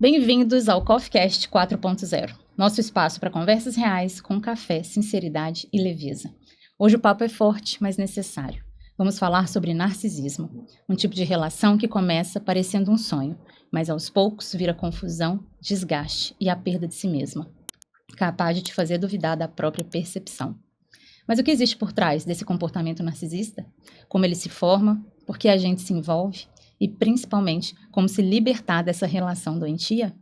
Bem-vindos ao CoffeeCast 4.0, nosso espaço para conversas reais com café, sinceridade e leveza. Hoje o papo é forte, mas necessário. Vamos falar sobre narcisismo, um tipo de relação que começa parecendo um sonho, mas aos poucos vira confusão, desgaste e a perda de si mesma, capaz de te fazer duvidar da própria percepção. Mas o que existe por trás desse comportamento narcisista? Como ele se forma? Por que a gente se envolve? E, principalmente, como se libertar dessa relação doentia?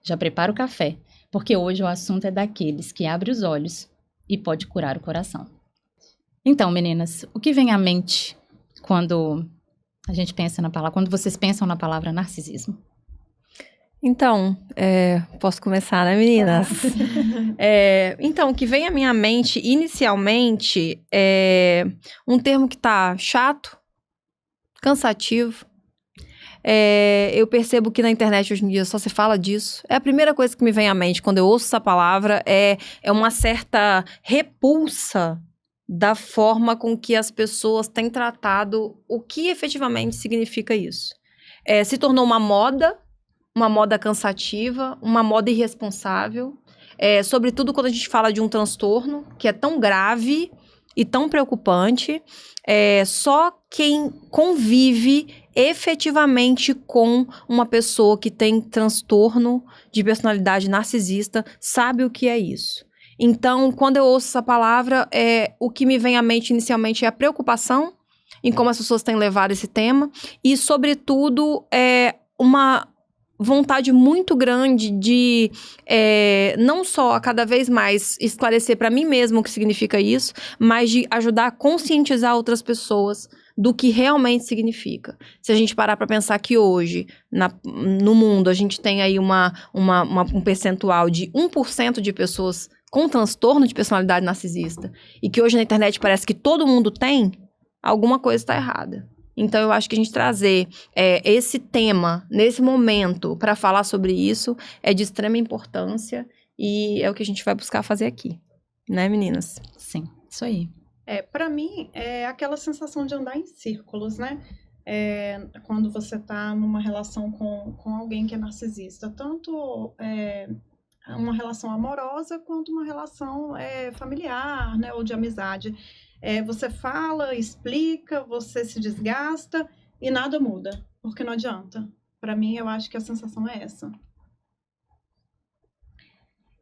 Já prepara o café, porque hoje o assunto é daqueles que abre os olhos e pode curar o coração. Então, meninas, o que vem à mente quando a gente pensa na palavra, quando vocês pensam na palavra narcisismo? Então, posso começar, né, meninas? Então, o que vem à minha mente, inicialmente, é um termo que tá chato, cansativo. Eu percebo que na internet hoje em dia só se fala disso. É a primeira coisa que me vem à mente quando eu ouço essa palavra, é uma certa repulsa da forma com que as pessoas têm tratado o que efetivamente significa isso. Se tornou uma moda cansativa, uma moda irresponsável, sobretudo quando a gente fala de um transtorno que é tão grave e tão preocupante. Só quem convive efetivamente com uma pessoa que tem transtorno de personalidade narcisista sabe o que é isso. Então, quando eu ouço essa palavra, o que me vem à mente inicialmente é a preocupação em como as pessoas têm levado esse tema e, sobretudo, uma vontade muito grande de não só a cada vez mais esclarecer para mim mesmo o que significa isso, mas de ajudar a conscientizar outras pessoas do que realmente significa. Se a gente parar para pensar que hoje, no mundo, a gente tem aí um percentual de 1% de pessoas com transtorno de personalidade narcisista, e que hoje na internet parece que todo mundo tem, alguma coisa está errada. Então, eu acho que a gente trazer esse tema, nesse momento, para falar sobre isso, é de extrema importância e é o que a gente vai buscar fazer aqui. Né, meninas? Sim, isso aí. Para mim, é aquela sensação de andar em círculos, né? Quando você está numa relação com alguém que é narcisista. Tanto uma relação amorosa, quanto uma relação familiar, né? Ou de amizade. Você fala, explica, você se desgasta e nada muda, porque não adianta. Para mim, eu acho que a sensação é essa.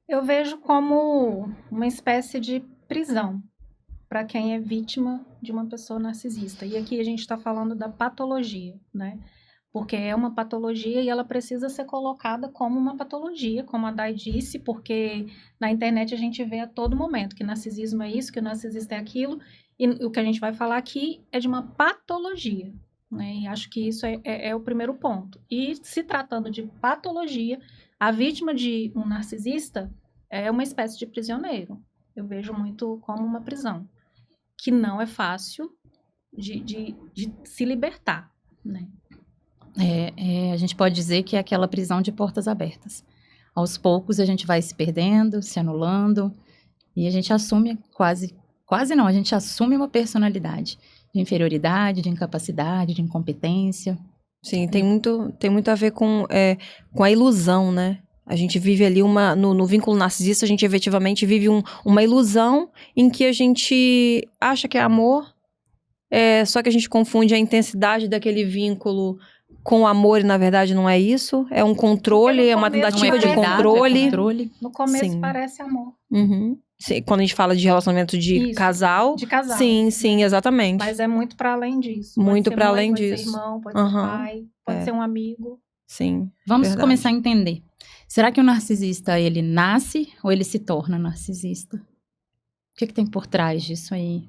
Eu vejo como uma espécie de prisão para quem é vítima de uma pessoa narcisista. E aqui a gente está falando da patologia, né? Porque é uma patologia e ela precisa ser colocada como uma patologia, como a Dai disse, porque na internet a gente vê a todo momento que narcisismo é isso, que o narcisista é aquilo, e o que a gente vai falar aqui é de uma patologia, né? E acho que isso é o primeiro ponto. E se tratando de patologia, a vítima de um narcisista é uma espécie de prisioneiro. Eu vejo muito como uma prisão, que não é fácil de se libertar, né? A gente pode dizer que é aquela prisão de portas abertas. Aos poucos a gente vai se perdendo, se anulando, e a gente assume a gente assume uma personalidade de inferioridade, de incapacidade, de incompetência. Sim, tem muito a ver com a ilusão, né? A gente vive ali no vínculo narcisista, a gente efetivamente vive uma ilusão em que a gente acha que é amor, só que a gente confunde a intensidade daquele vínculo com amor e na verdade não é isso. É um controle, é uma tentativa de controle. No começo Sim. parece amor. Uhum. Sim, quando a gente fala de relacionamento de casal. De casal. Sim, exatamente. Mas é muito para além disso. Muito para além disso. Pode ser irmão, pode ser pai, pode ser um amigo. Sim. Vamos começar a entender. Será que o narcisista, ele nasce ou ele se torna narcisista? O que tem por trás disso aí?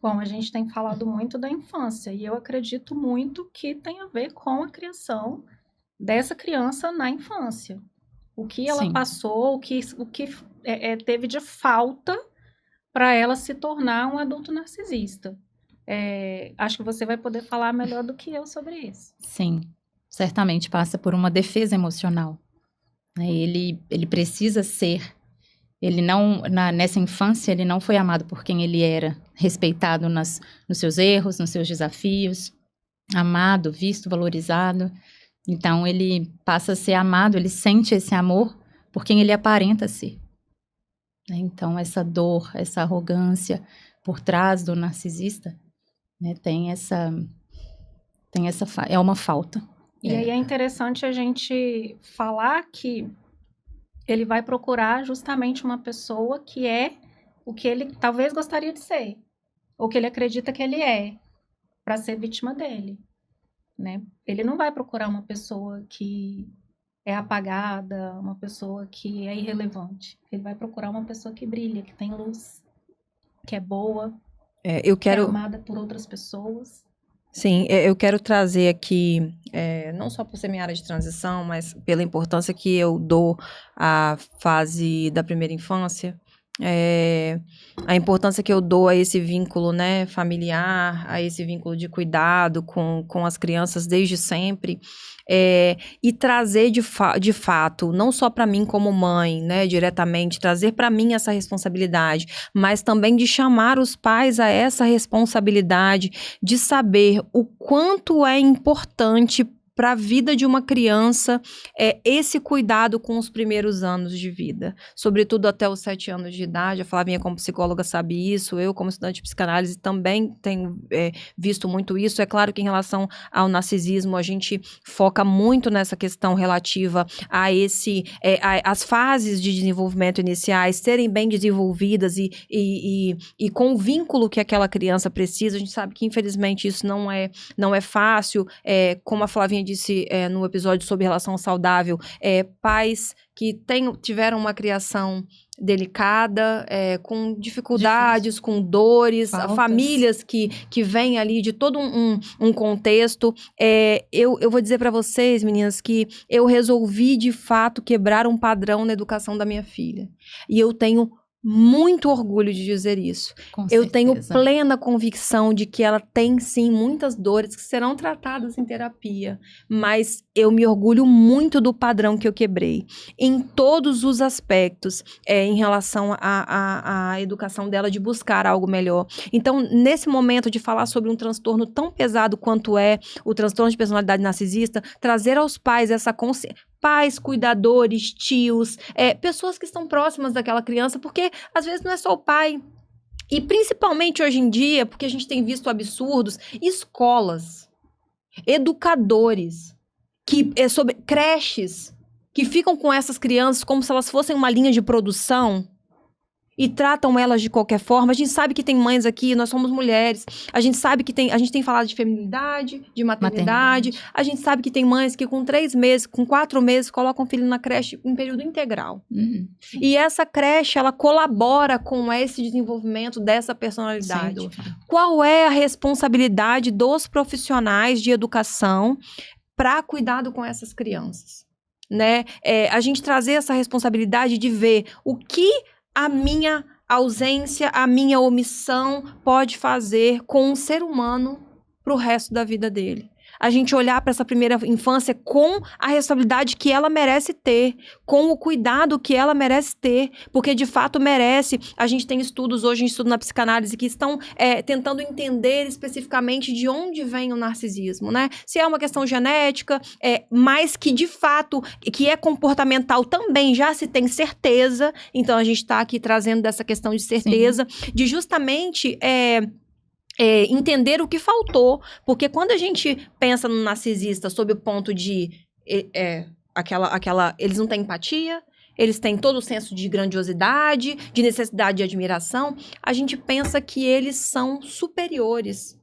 Bom, a gente tem falado muito da infância e eu acredito muito que tem a ver com a criação dessa criança na infância. O que ela passou, o que teve de falta para ela se tornar um adulto narcisista. Acho que você vai poder falar melhor do que eu sobre isso. Sim, certamente passa por uma defesa emocional. Ele precisa ser... Ele não, nessa infância, ele não foi amado por quem ele era, respeitado nos seus erros, nos seus desafios, amado, visto, valorizado. Então, ele passa a ser amado, ele sente esse amor por quem ele aparenta ser. Né? Então, essa dor, essa arrogância por trás do narcisista, né, é uma falta. E aí é interessante a gente falar que ele vai procurar justamente uma pessoa que é o que ele talvez gostaria de ser, ou que ele acredita que ele é, para ser vítima dele, né? Ele não vai procurar uma pessoa que é apagada, uma pessoa que é irrelevante. Ele vai procurar uma pessoa que brilha, que tem luz, que é boa, Eu que é quero... amada por outras pessoas. Sim, eu quero trazer aqui, não só por ser minha área de transição, mas pela importância que eu dou à fase da primeira infância, a importância que eu dou a esse vínculo, né, familiar, a esse vínculo de cuidado com as crianças desde sempre, e trazer de fato, não só para mim como mãe, né, diretamente, trazer para mim essa responsabilidade, mas também de chamar os pais a essa responsabilidade de saber o quanto é importante para a vida de uma criança esse cuidado com os primeiros anos de vida, sobretudo até os 7 anos de idade. A Flavinha, como psicóloga, sabe isso, eu, como estudante de psicanálise, também tenho visto muito isso. É claro que em relação ao narcisismo, a gente foca muito nessa questão relativa a as fases de desenvolvimento iniciais serem bem desenvolvidas e com o vínculo que aquela criança precisa. A gente sabe que, infelizmente, isso não é fácil, como a Flavinha disse no episódio sobre relação saudável, pais que tiveram uma criação delicada, com dificuldades, com dores, Faltas. famílias que vêm ali de todo um contexto. Eu vou dizer para vocês, meninas, que eu resolvi de fato quebrar um padrão na educação da minha filha. E eu tenho muito orgulho de dizer isso. Com Eu tenho certeza. plena convicção de que ela tem, sim, muitas dores que serão tratadas em terapia, mas eu me orgulho muito do padrão que eu quebrei, em todos os aspectos, em relação à educação dela, de buscar algo melhor. Então, nesse momento de falar sobre um transtorno tão pesado quanto é o transtorno de personalidade narcisista, trazer aos pais essa consciência, pais, cuidadores, tios, pessoas que estão próximas daquela criança, porque às vezes não é só o pai. E principalmente hoje em dia, porque a gente tem visto absurdos, escolas, educadores, sobre creches, que ficam com essas crianças como se elas fossem uma linha de produção e tratam elas de qualquer forma. A gente sabe que tem mães aqui, nós somos mulheres, a gente sabe que a gente tem falado de feminilidade, de maternidade. A gente sabe que tem mães que com 3 meses, com 4 meses, colocam o filho na creche em período integral. E essa creche, ela colabora com esse desenvolvimento dessa personalidade. Sem dúvida. Qual é a responsabilidade dos profissionais de educação para cuidado com essas crianças? Né? A gente trazer essa responsabilidade de ver o que a minha ausência, a minha omissão pode fazer com um ser humano pro resto da vida dele. A gente olhar para essa primeira infância com a responsabilidade que ela merece ter, com o cuidado que ela merece ter, porque de fato merece. A gente tem estudos hoje, estudo na psicanálise, que estão tentando entender especificamente de onde vem o narcisismo, né? Se é uma questão genética, mas que de fato, que é comportamental também, já se tem certeza. Então a gente está aqui trazendo dessa questão de certeza, de justamente entender o que faltou, porque quando a gente pensa no narcisista sob o ponto de eles não têm empatia, eles têm todo o senso de grandiosidade, de necessidade de admiração, a gente pensa que eles são superiores,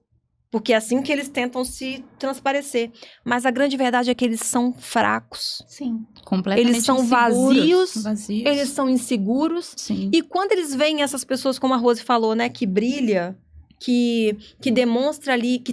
porque é assim que eles tentam se transparecer, mas a grande verdade é que eles são fracos. Sim. Completamente Eles são inseguros, vazios, eles são inseguros, Sim. e quando eles veem essas pessoas, como a Rose falou, né, que brilha, que demonstra ali que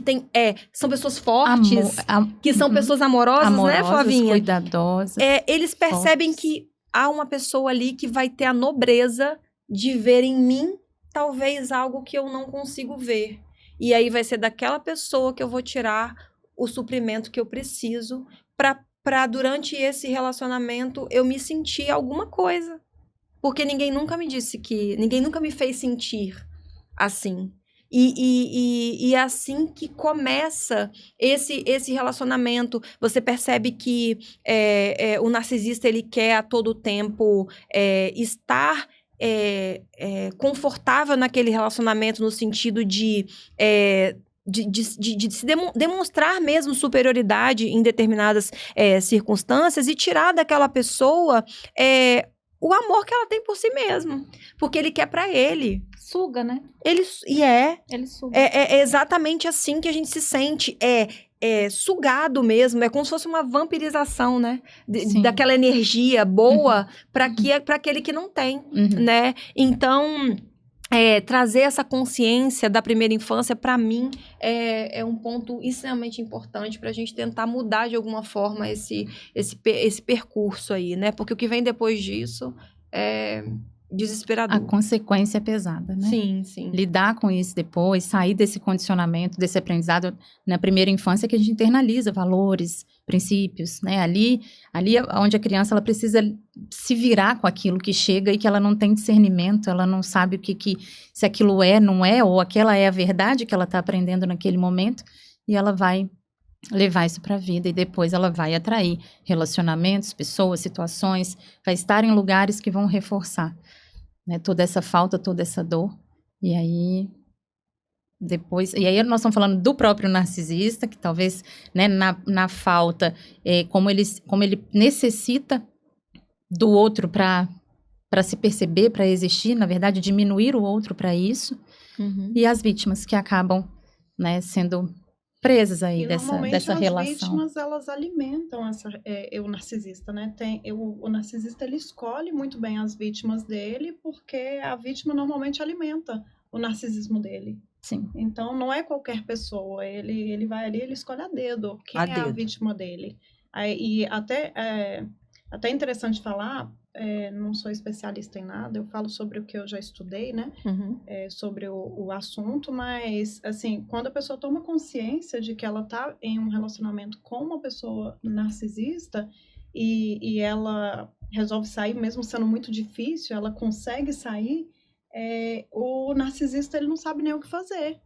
são pessoas fortes, que são pessoas amorosas, né, Flavinha? Cuidadosas. Eles percebem fortes. que há uma pessoa ali que vai ter a nobreza de ver em mim, talvez, algo que eu não consigo ver. E aí vai ser daquela pessoa que eu vou tirar o suprimento que eu preciso para durante esse relacionamento eu me sentir alguma coisa. Porque ninguém nunca me disse ninguém nunca me fez sentir assim. E é assim que começa esse relacionamento. Você percebe que o narcisista, ele quer a todo tempo estar confortável naquele relacionamento, no sentido de se demonstrar mesmo superioridade em determinadas circunstâncias e tirar daquela pessoa o amor que ela tem por si mesmo. Porque ele quer pra ele. Suga, né? Ele suga. É exatamente assim que a gente se sente. É sugado mesmo. É como se fosse uma vampirização, né? Daquela energia boa para aquele que não tem, né? Então, trazer essa consciência da primeira infância, para mim, é um ponto extremamente importante para a gente tentar mudar de alguma forma esse percurso aí, né? Porque o que vem depois disso é desesperador. A consequência é pesada, né? Sim. Lidar com isso depois, sair desse condicionamento, desse aprendizado na primeira infância, que a gente internaliza valores, princípios, né? Ali onde a criança ela precisa se virar com aquilo que chega e que ela não tem discernimento, ela não sabe se aquilo não é, ou aquela é a verdade que ela está aprendendo naquele momento, e ela vai levar isso para a vida, e depois ela vai atrair relacionamentos, pessoas, situações, vai estar em lugares que vão reforçar, né, toda essa falta, toda essa dor. E aí nós estamos falando do próprio narcisista, que talvez, né, na falta, como ele necessita do outro para se perceber, para existir, na verdade, diminuir o outro para isso, e as vítimas que acabam, né, sendo presas aí dessa relação. As vítimas, elas alimentam o narcisista, né? O narcisista, ele escolhe muito bem as vítimas dele, porque a vítima normalmente alimenta o narcisismo dele. Sim. Então, não é qualquer pessoa. Ele vai ali, ele escolhe a dedo quem é a vítima dele. E até interessante falar, não sou especialista em nada, eu falo sobre o que eu já estudei, né? Sobre o assunto, mas, assim, quando a pessoa toma consciência de que ela está em um relacionamento com uma pessoa narcisista e ela resolve sair, mesmo sendo muito difícil, ela consegue sair, o narcisista, ele não sabe nem o que fazer.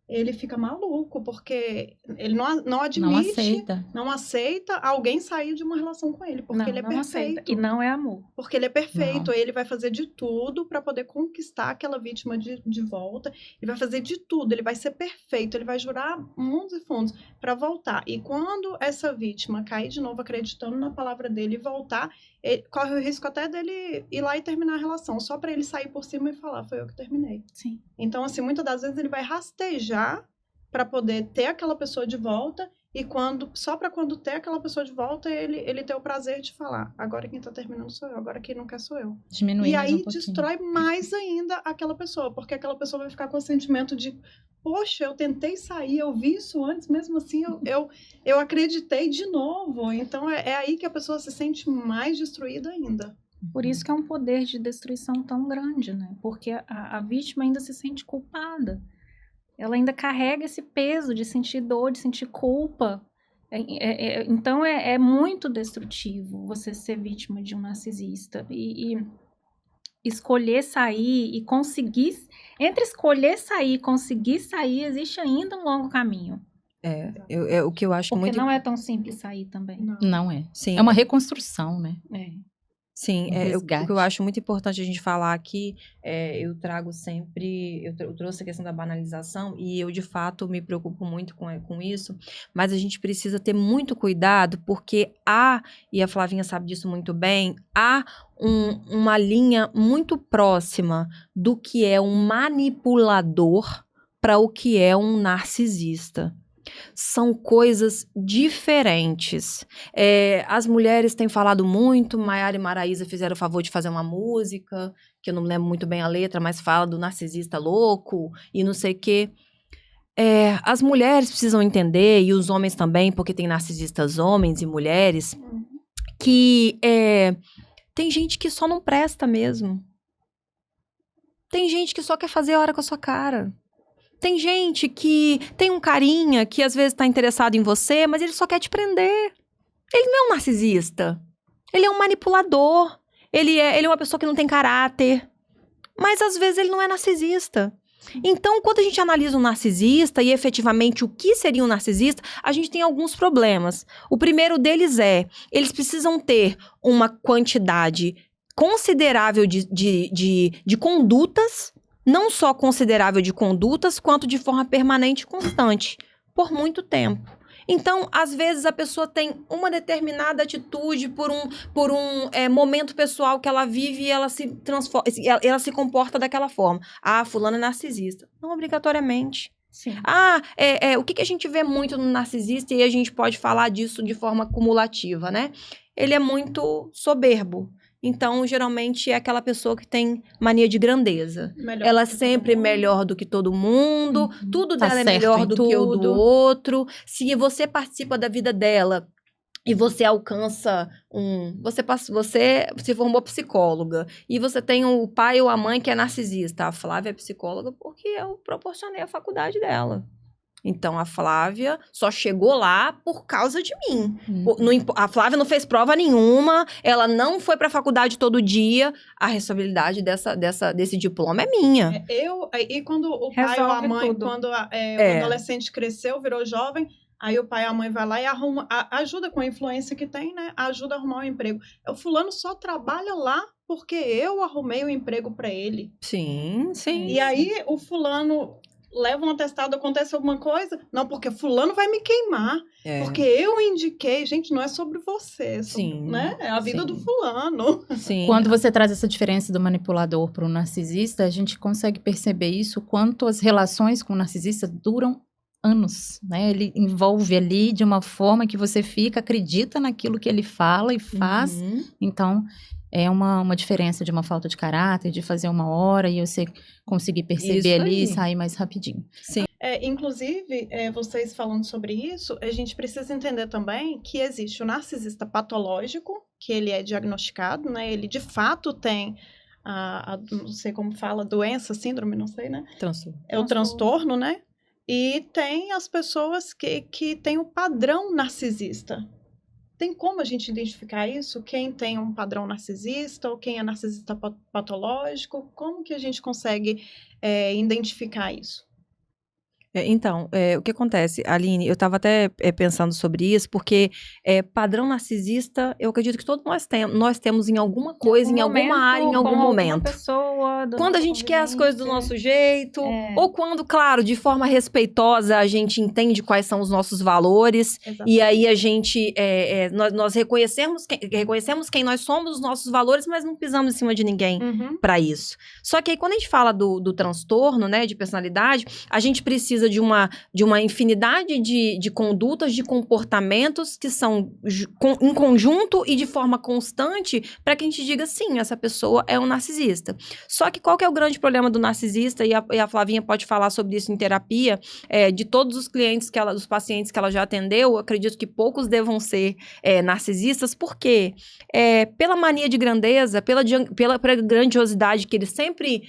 Ele fica maluco, porque ele não admite, não aceita alguém sair de uma relação com ele, porque ele é perfeito. Aceita. E não é amor. Porque ele é perfeito, ele vai fazer de tudo para poder conquistar aquela vítima de volta, ele vai fazer de tudo, ele vai ser perfeito, ele vai jurar mundos e fundos para voltar. E quando essa vítima cair de novo acreditando na palavra dele e voltar, corre o risco até dele ir lá e terminar a relação, só para ele sair por cima e falar, foi eu que terminei. Sim. Então, assim, muitas das vezes ele vai rastejar para poder ter aquela pessoa de volta, e só para quando ter aquela pessoa de volta, ele ter o prazer de falar, agora quem tá terminando sou eu, agora quem não quer sou eu. Diminuir e aí um destrói mais ainda aquela pessoa, porque aquela pessoa vai ficar com o sentimento de, poxa, eu tentei sair, eu vi isso antes, mesmo assim eu acreditei de novo. Então é aí que a pessoa se sente mais destruída ainda. Por isso que é um poder de destruição tão grande, né? Porque a vítima ainda se sente culpada. Ela ainda carrega esse peso de sentir dor, de sentir culpa. Então, é muito destrutivo você ser vítima de um narcisista. E escolher sair e conseguir... Entre escolher sair e conseguir sair, existe ainda um longo caminho. O que eu acho Porque muito... não é tão simples sair também. Não é. Sim. É uma reconstrução, né? Sim, o que eu acho muito importante a gente falar aqui, eu trago sempre, eu trouxe a questão da banalização, e eu de fato me preocupo muito com isso, mas a gente precisa ter muito cuidado, porque e a Flavinha sabe disso muito bem, há uma linha muito próxima do que é um manipulador para o que é um narcisista. São coisas diferentes. As mulheres têm falado muito, Maiara e Maraísa fizeram o favor de fazer uma música, que eu não me lembro muito bem a letra, mas fala do narcisista louco e não sei o quê. As mulheres precisam entender, e os homens também, porque tem narcisistas homens e mulheres, que tem gente que só não presta mesmo. Tem gente que só quer fazer hora com a sua cara. Tem gente que tem um carinha que às vezes tá interessado em você, mas ele só quer te prender. Ele não é um narcisista. Ele é um manipulador. Ele é uma pessoa que não tem caráter. Mas às vezes ele não é narcisista. Então, quando a gente analisa um narcisista e efetivamente o que seria um narcisista, a gente tem alguns problemas. O primeiro deles eles precisam ter uma quantidade considerável de condutas, não só considerável de condutas, quanto de forma permanente e constante, por muito tempo. Então, às vezes, a pessoa tem uma determinada atitude por um momento pessoal que ela vive e ela se transforma, ela se comporta daquela forma. Ah, fulano é narcisista. Não obrigatoriamente. Sim. O que a gente vê muito no narcisista, e a gente pode falar disso de forma cumulativa, né? Ele é muito soberbo. Então, geralmente, é aquela pessoa que tem mania de grandeza. Melhor Ela é do que sempre todo mundo. melhor do que todo mundo, tudo Tá dela é certo melhor em do que o do tudo. outro. Se você participa da vida dela e você alcança você se formou psicóloga e você tem o pai ou a mãe que é narcisista. A Flávia é psicóloga porque eu proporcionei a faculdade dela. Então, a Flávia só chegou lá por causa de mim. A Flávia não fez prova nenhuma, ela não foi pra faculdade todo dia. A responsabilidade desse diploma é minha. E quando o pai ou a Resolve mãe, tudo. quando o adolescente cresceu, virou jovem, aí o pai e a mãe vai lá e ajuda com a influência que tem, né? Ajuda a arrumar um emprego. O fulano só trabalha lá porque eu arrumei um emprego pra ele. Sim. E aí o fulano leva um atestado, acontece alguma coisa? Não, porque fulano vai me queimar. Porque eu indiquei. Gente, não é sobre você. Sim, Né? É a vida sim. do fulano. Sim. Quando você traz essa diferença do manipulador para o narcisista, a gente consegue perceber isso, quanto as relações com o narcisista duram anos, né? Ele envolve ali de uma forma que você acredita naquilo que ele fala e faz. Uhum. Então, é uma diferença de uma falta de caráter, de fazer uma hora e você conseguir perceber Isso ali aí. e sair mais rapidinho. Inclusive, vocês falando sobre isso, a gente precisa entender também que existe o narcisista patológico, que ele é diagnosticado, né? Ele de fato tem não sei como fala, doença, síndrome, não sei, né? É o transtorno, né? E tem as pessoas que têm o padrão narcisista. Tem como a gente identificar isso? Quem tem um padrão narcisista ou quem é narcisista patológico? Como que a gente consegue identificar isso? Então, o que acontece, Aline, eu estava até pensando sobre isso, porque padrão narcisista, eu acredito que todos nós temos em alguma coisa, em alguma área, em algum momento. Quando a gente quer as coisas do nosso jeito, ou quando, claro, de forma respeitosa, a gente entende quais são os nossos valores, e aí a gente, nós reconhecemos quem nós somos, os nossos valores, mas não pisamos em cima de ninguém para isso. Só que aí, quando a gente fala do transtorno, né, de personalidade, a gente precisa de uma infinidade de condutas, de comportamentos que são em conjunto e de forma constante para que a gente diga, sim, essa pessoa é um narcisista. Só que qual que é o grande problema do narcisista, e a Flavinha pode falar sobre isso em terapia, de todos os clientes, dos pacientes que ela já atendeu, eu acredito que poucos devam ser narcisistas, porque pela mania de grandeza, pela grandiosidade que eles sempre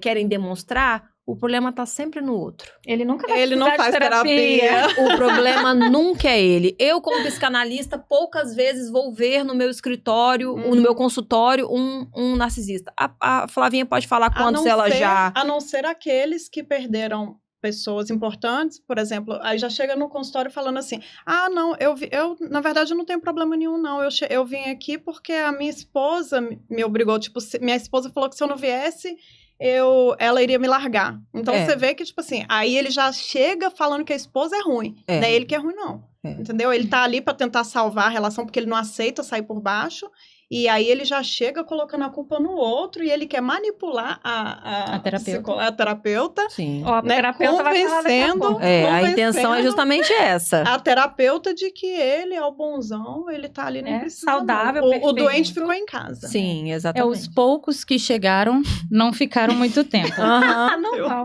querem demonstrar, o problema tá sempre no outro. Ele nunca vai Ele não precisar faz de terapia. O problema nunca é ele. Eu, como psicanalista, poucas vezes vou ver no meu escritório, no meu consultório, um narcisista. A Flavinha pode falar quantos A não ser aqueles que perderam pessoas importantes, por exemplo, aí já chega no consultório falando assim, não, eu na verdade eu não tenho problema nenhum, não, eu vim aqui porque a minha esposa me obrigou, tipo, minha esposa falou que se eu não viesse, ela iria me largar. Então você vê que, tipo assim, aí ele já chega falando que a esposa é ruim. Não é ele que é ruim, não. Entendeu? Ele tá ali pra tentar salvar a relação porque ele não aceita sair por baixo. E aí ele já chega colocando a culpa no outro e ele quer manipular a terapeuta. Sim. A terapeuta vai falar daqui a pouco. A intenção é justamente essa. A terapeuta de que ele é o bonzão, ele tá ali, nem precisa. Saudável, o doente ficou em casa. Sim, exatamente. Os poucos que chegaram não ficaram muito tempo.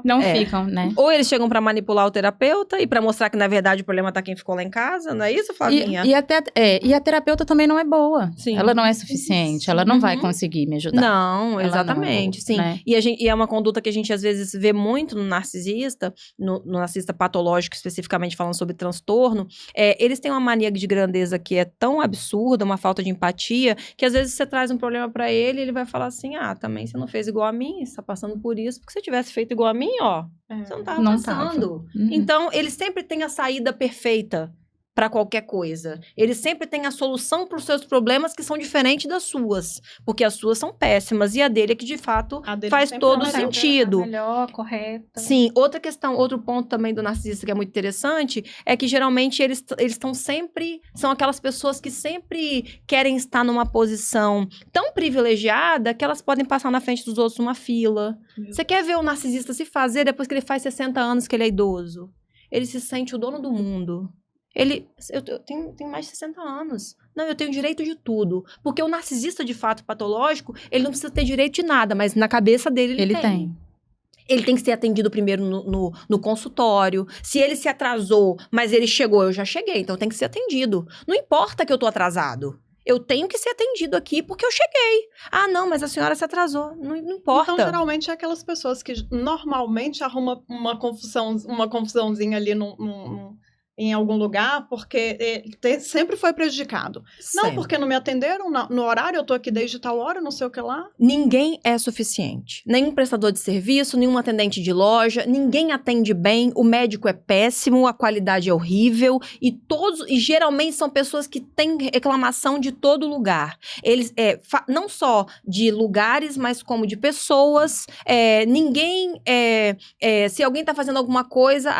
Não ficam, né? Ou eles chegam pra manipular o terapeuta e pra mostrar que, na verdade, o problema tá quem ficou lá em casa, não é isso, Flavinha? E a terapeuta também não é boa. Sim. Ela não é suficiente. suficiente, ela não vai conseguir me ajudar. Não, Ela exatamente, não, sim. né? E é uma conduta que a gente às vezes vê muito no narcisista, no narcisista patológico, especificamente falando sobre transtorno, eles têm uma mania de grandeza que é tão absurda, uma falta de empatia, que às vezes você traz um problema pra ele e ele vai falar assim, também você não fez igual a mim, você tá passando por isso, porque se você tivesse feito igual a mim, ó, você não tava Não passando. Uhum. Então, eles sempre têm a saída perfeita para qualquer coisa. Eles sempre têm a solução para os seus problemas que são diferentes das suas, porque as suas são péssimas e a dele é que de fato A dele faz sempre todo é melhor. sentido. Melhor, correta. Sim, outra questão, outro ponto também do narcisista que é muito interessante é que geralmente eles estão sempre, são aquelas pessoas que sempre querem estar numa posição tão privilegiada que elas podem passar na frente dos outros numa fila. Você quer ver o narcisista se fazer depois que ele faz 60 anos que ele é idoso? Ele se sente o dono do mundo. Eu tenho mais de 60 anos. Não, eu tenho direito de tudo. Porque o narcisista, de fato, patológico, ele não precisa ter direito de nada, mas na cabeça dele ele tem. Ele tem que ser atendido primeiro no consultório. Se ele se atrasou, mas ele chegou, eu já cheguei, então tem que ser atendido. Não importa que eu tô atrasado. Eu tenho que ser atendido aqui porque eu cheguei. Não, mas a senhora se atrasou. Não importa. Então, geralmente, é aquelas pessoas que normalmente arrumam uma confusãozinha ali em algum lugar, porque sempre foi prejudicado. Não, porque não me atenderam no horário, eu tô aqui desde tal hora, não sei o que lá. Ninguém é suficiente. Nenhum prestador de serviço, nenhum atendente de loja, ninguém atende bem, o médico é péssimo, a qualidade é horrível, e geralmente são pessoas que têm reclamação de todo lugar. Eles, não só de lugares, mas como de pessoas. Se alguém tá fazendo alguma coisa,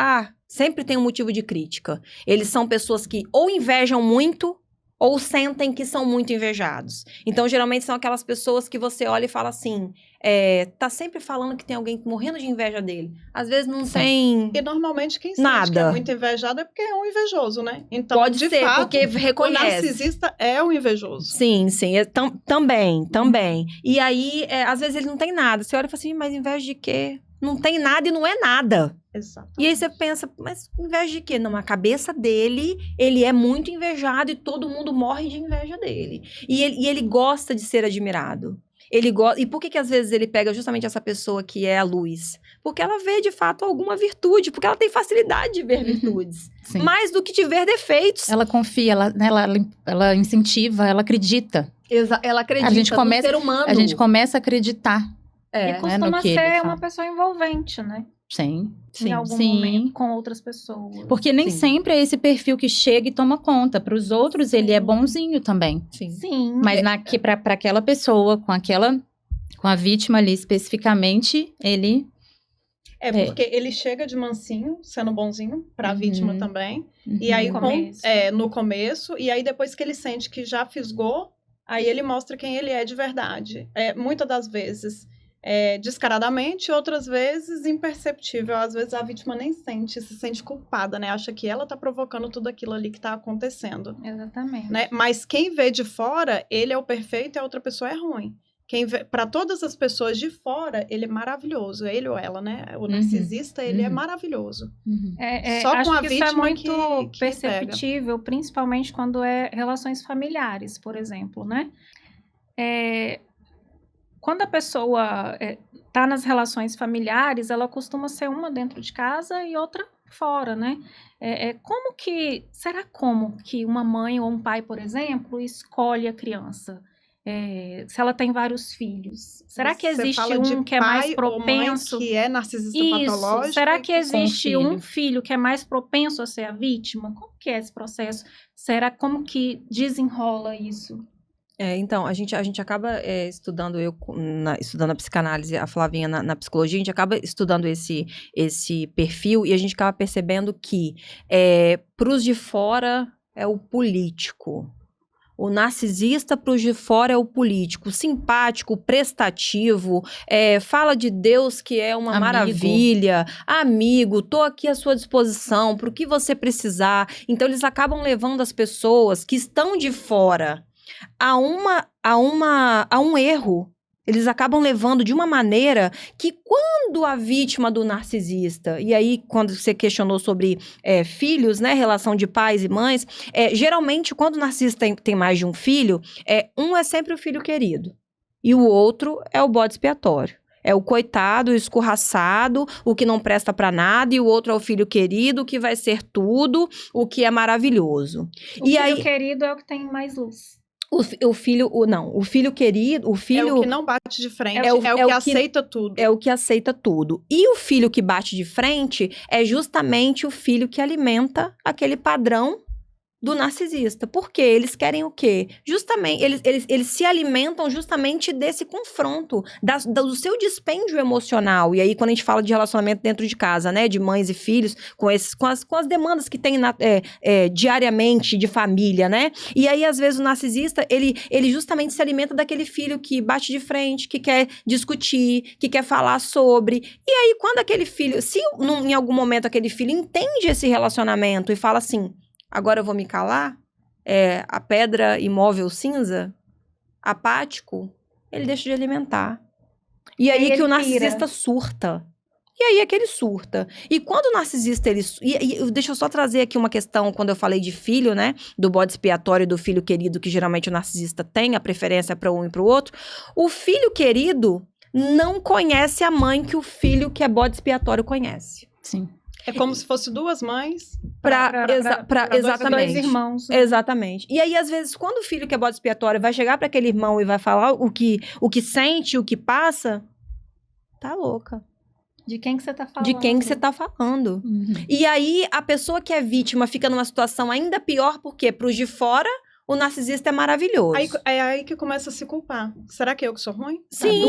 sempre tem um motivo de crítica. Eles são pessoas que ou invejam muito, ou sentem que são muito invejados. Então, geralmente, são aquelas pessoas que você olha e fala assim, tá sempre falando que tem alguém morrendo de inveja dele. Às vezes não tem E, normalmente, quem sente nada. que é muito invejado é porque é um invejoso, né? Então, Pode de ser, fato, porque reconhece. o narcisista é um invejoso. Sim. Também. E aí, às vezes, ele não tem nada. Você olha e fala assim, mas inveja de quê? Não tem nada e não é nada. Exato. E aí você pensa, mas inveja de quê? Não, na cabeça dele, ele é muito invejado e todo mundo morre de inveja dele. E ele gosta de ser admirado. E por que às vezes ele pega justamente essa pessoa que é a luz? Porque ela vê, de fato, alguma virtude. Porque ela tem facilidade de ver virtudes. Sim. Mais do que de ver defeitos. Ela confia, ela incentiva, ela acredita. Ela acredita no ser humano. A gente começa a acreditar. E costuma no que ele ser fala. uma pessoa envolvente, né? Sim. Em algum momento, com outras pessoas. Porque nem Sim. sempre é esse perfil que chega e toma conta. Para os outros, ele é bonzinho também. Sim. Mas para aquela pessoa, com a vítima ali especificamente, ele... Porque ele chega de mansinho, sendo bonzinho, pra vítima também. E aí, no começo, e aí depois que ele sente que já fisgou, aí ele mostra quem ele é de verdade. Muitas das vezes, descaradamente, outras vezes imperceptível. Às vezes a vítima nem se sente culpada, né? Acha que ela tá provocando tudo aquilo ali que tá acontecendo. Exatamente. Né? Mas quem vê de fora, ele é o perfeito e a outra pessoa é ruim. Para todas as pessoas de fora, ele é maravilhoso. Ele ou ela, né? O narcisista, ele é maravilhoso. Só acho com a que vítima isso é muito que perceptível, principalmente quando é relações familiares, por exemplo, né? Quando a pessoa tá nas relações familiares, ela costuma ser uma dentro de casa e outra fora, né? Será que uma mãe ou um pai, por exemplo, escolhe a criança? Se ela tem vários filhos. Será que existe um que é mais propenso? Ou mãe que é narcisista patológico? Será que existe um filho que é mais propenso a ser a vítima? Como que é esse processo? Como que desenrola isso? Então, a gente acaba estudando, estudando a psicanálise, a Flavinha na psicologia, a gente acaba estudando esse perfil e a gente acaba percebendo que pros de fora é o político. O narcisista para os de fora é o político, simpático, prestativo, fala de Deus que é uma maravilha, amigo, tô aqui à sua disposição para o que você precisar. Então, eles acabam levando as pessoas que estão de fora a um erro Eles acabam levando de uma maneira que quando a vítima do narcisista, e aí quando você questionou sobre filhos, né, relação de pais e mães, geralmente quando o narcisista tem mais de um filho, um é sempre o filho querido e o outro é o bode expiatório. É o coitado, o escorraçado, o que não presta pra nada, e o outro é o filho querido, que vai ser tudo, o que é maravilhoso. O filho querido é o que tem mais luz. O filho querido, o filho... É o que não bate de frente, é o que aceita tudo. É o que aceita tudo. E o filho que bate de frente é justamente o filho que alimenta aquele padrão do narcisista. Por quê? Eles querem o quê? Justamente, eles se alimentam justamente desse confronto, do seu dispêndio emocional. E aí, quando a gente fala de relacionamento dentro de casa, né? De mães e filhos, com as demandas que tem diariamente de família, né? E aí, às vezes, o narcisista, ele justamente se alimenta daquele filho que bate de frente, que quer discutir, que quer falar sobre. E aí, quando aquele filho, se em algum momento aquele filho entende esse relacionamento e fala assim... Agora eu vou me calar? A pedra imóvel cinza? Apático? Ele deixa de alimentar. E aí que o narcisista surta. E aí é que ele surta. E quando o narcisista, deixa eu só trazer aqui uma questão, quando eu falei de filho, né? Do bode expiatório e do filho querido, que geralmente o narcisista tem, a preferência para um e para o outro. O filho querido não conhece a mãe que o filho que é bode expiatório conhece. Sim. É como se fosse duas mães exatamente. Dois irmãos. Né? Exatamente. E aí, às vezes, quando o filho que é bode expiatório vai chegar para aquele irmão e vai falar o que sente, o que passa, tá louca. De quem que você tá falando? De quem que você tá falando. Uhum. E aí, a pessoa que é vítima fica numa situação ainda pior, porque pros de fora... O narcisista é maravilhoso. É aí que começa a se culpar. Será que eu que sou ruim? Sim.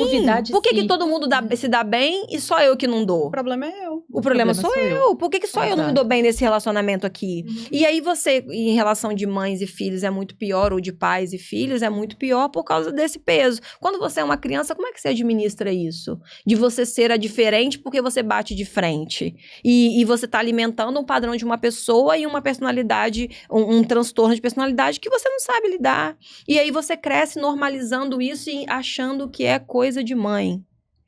Por que todo mundo se dá bem e só eu que não dou? O problema é eu. O problema sou eu. Por que só eu não me dou bem nesse relacionamento aqui? Uhum. E aí você, em relação de mães e filhos, é muito pior, ou de pais e filhos, é muito pior por causa desse peso. Quando você é uma criança, como é que você administra isso? De você ser a diferente porque você bate de frente. E você tá alimentando um padrão de uma pessoa e uma personalidade, um transtorno de personalidade que você não sabe lidar. E aí você cresce normalizando isso e achando que é coisa de mãe.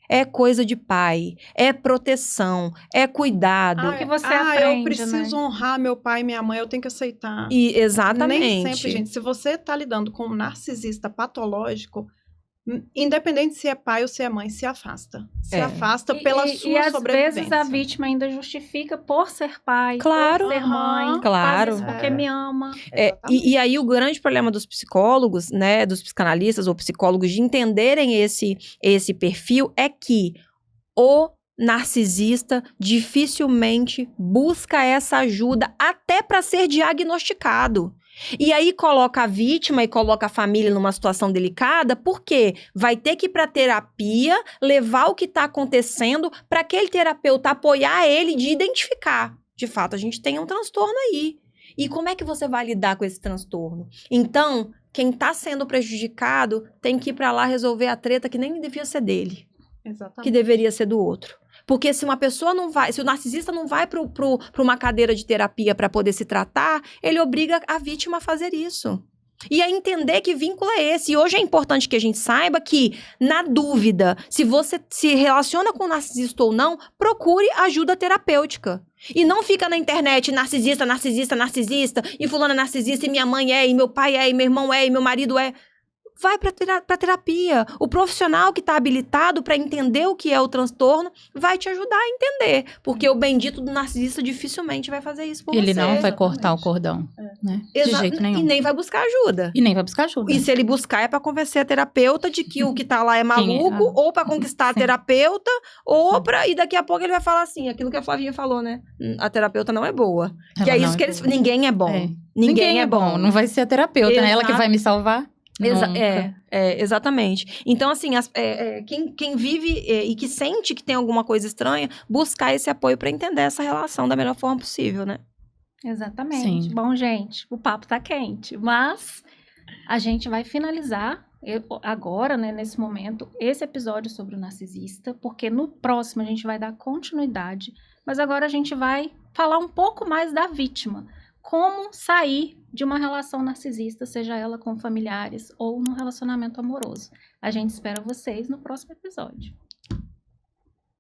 É coisa de pai. É proteção. É cuidado. Que você aprende, eu preciso honrar meu pai e minha mãe, eu tenho que aceitar. Exatamente. Nem sempre, gente. Se você tá lidando com um narcisista patológico, independente se é pai ou se é mãe, se afasta. Se afasta pela sua sobrevivência. E às vezes a vítima ainda justifica por ser pai, claro, por ser mãe. Claro. Faz isso porque me ama. E aí o grande problema dos psicólogos, né, dos psicanalistas ou psicólogos de entenderem esse perfil é que o narcisista dificilmente busca essa ajuda até para ser diagnosticado. E aí coloca a vítima e coloca a família numa situação delicada, porque vai ter que ir para terapia, levar o que está acontecendo para aquele terapeuta apoiar ele de identificar. De fato, a gente tem um transtorno aí. E como é que você vai lidar com esse transtorno? Então, quem está sendo prejudicado tem que ir para lá resolver a treta que nem devia ser dele. Exatamente. Que deveria ser do outro. Porque se uma pessoa não vai, se o narcisista não vai para uma cadeira de terapia para poder se tratar, ele obriga a vítima a fazer isso. E a entender que vínculo é esse. E hoje é importante que a gente saiba que, na dúvida, se você se relaciona com o narcisista ou não, procure ajuda terapêutica. E não fica na internet, narcisista, e fulano é narcisista, e minha mãe é, e meu pai é, e meu irmão é, e meu marido é. Vai para terapia. O profissional que está habilitado para entender o que é o transtorno vai te ajudar a entender. Porque o bendito do narcisista dificilmente vai fazer isso por você. Ele não vai cortar o cordão, né? De jeito nenhum. E nem vai buscar ajuda. E se ele buscar é para convencer a terapeuta de que o que tá lá é maluco, ou para conquistar a terapeuta, ou para... E daqui a pouco ele vai falar assim, aquilo que a Flavinha falou, né? A terapeuta não é boa. Que é isso que eles... Ninguém é bom. Ninguém é bom. Não vai ser a terapeuta, né? Ela que vai me salvar. Exatamente. Então, assim, quem vive e que sente que tem alguma coisa estranha, buscar esse apoio para entender essa relação da melhor forma possível, né? Exatamente. Sim. Bom, gente, o papo tá quente, mas a gente vai finalizar agora, né, nesse momento, esse episódio sobre o narcisista, porque no próximo a gente vai dar continuidade, mas agora a gente vai falar um pouco mais da vítima. como sair de uma relação narcisista, seja ela com familiares ou no relacionamento amoroso. A gente espera vocês no próximo episódio.